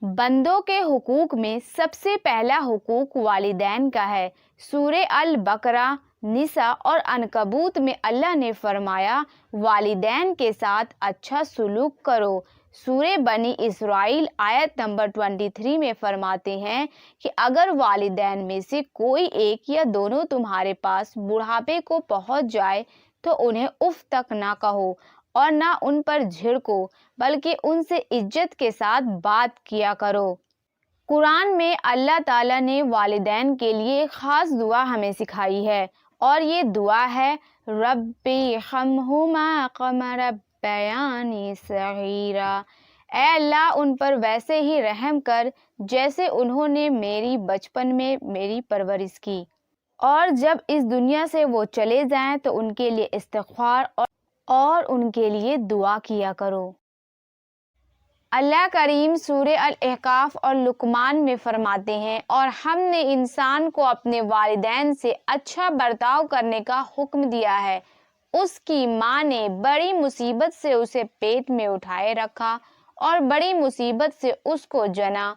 بندوں کے حقوق میں سب سے پہلا حقوق والدین کا ہے۔ سورہ البقرہ، نساء اور عنکبوت میں اللہ نے فرمایا والدین کے ساتھ اچھا سلوک کرو۔ سورہ بنی اسرائیل آیت نمبر 23 میں فرماتے ہیں کہ اگر والدین میں سے کوئی ایک یا دونوں تمہارے پاس بڑھاپے کو پہنچ جائے تو انہیں اف تک نہ کہو اور نہ ان پر جھڑکو، بلکہ ان سے عزت کے ساتھ بات کیا کرو۔ قرآن میں اللہ تعالیٰ نے والدین کے لیے خاص دعا ہمیں سکھائی ہے، اور یہ دعا ہے ربی ارحمہما کما ربیانی صغیرا۔ اے اللہ ان پر ویسے ہی رحم کر جیسے انہوں نے میری بچپن میں میری پرورش کی، اور جب اس دنیا سے وہ چلے جائیں تو ان کے لیے استغفار اور ان کے لیے دعا کیا کرو۔ اللہ کریم سورہ الاحقاف اور لقمان میں فرماتے ہیں، اور ہم نے انسان کو اپنے والدین سے اچھا برتاؤ کرنے کا حکم دیا ہے۔ اس کی ماں نے بڑی مصیبت سے اسے پیٹ میں اٹھائے رکھا اور بڑی مصیبت سے اس کو جنا۔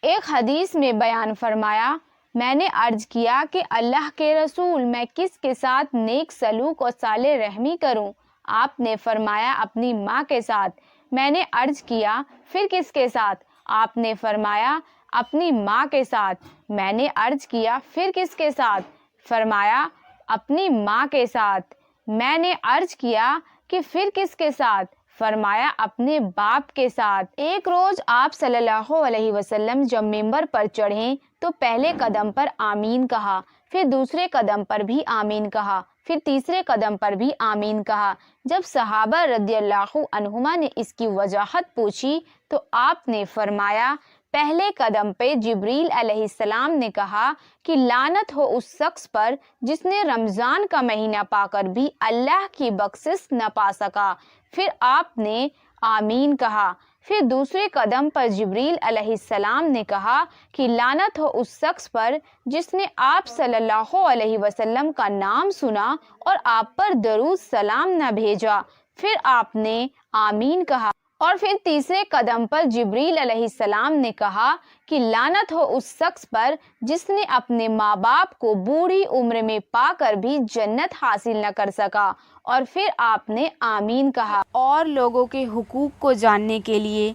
ایک حدیث میں بیان فرمایا، میں نے عرض کیا کہ اللہ کے رسول، میں کس کے ساتھ نیک سلوک اور صالح رحمی کروں؟ آپ نے فرمایا اپنی ماں کے ساتھ۔ میں نے عرض کیا پھر کس کے ساتھ؟ آپ نے فرمایا اپنی ماں کے ساتھ۔ میں نے عرض کیا پھر کس کے ساتھ؟ فرمایا اپنی ماں کے ساتھ۔ میں نے عرض کیا کہ پھر کس کے ساتھ؟ فرمایا اپنے باپ کے ساتھ۔ ایک روز آپ صلی اللہ علیہ وسلم جب ممبر پر چڑھیں تو پہلے قدم پر آمین کہا، پھر دوسرے قدم پر بھی آمین کہا، پھر تیسرے قدم پر بھی آمین کہا۔ جب صحابہ رضی اللہ عنہما نے اس کی وضاحت پوچھی تو آپ نے فرمایا پہلے قدم پہ جبریل علیہ السلام نے کہا کہ لعنت ہو اس شخص پر جس نے رمضان کا مہینہ پا کر بھی اللہ کی بخشش نہ پا سکا۔ پھر آپ نے آمین کہا۔ پھر دوسرے قدم پر جبریل علیہ السلام نے کہا کہ لعنت ہو اس شخص پر جس نے آپ صلی اللہ علیہ وسلم کا نام سنا اور آپ پر درود سلام نہ بھیجا۔ پھر آپ نے آمین کہا، اور پھر تیسرے قدم پر جبریل علیہ السلام نے کہا کہ لعنت ہو اس شخص پر جس نے اپنے ماں باپ کو بوڑھی عمر میں پا کر بھی جنت حاصل نہ کر سکا، اور پھر آپ نے آمین کہا۔ اور لوگوں کے حقوق کو جاننے کے لیے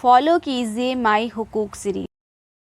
فالو کیجیے مائی حقوق سیریز۔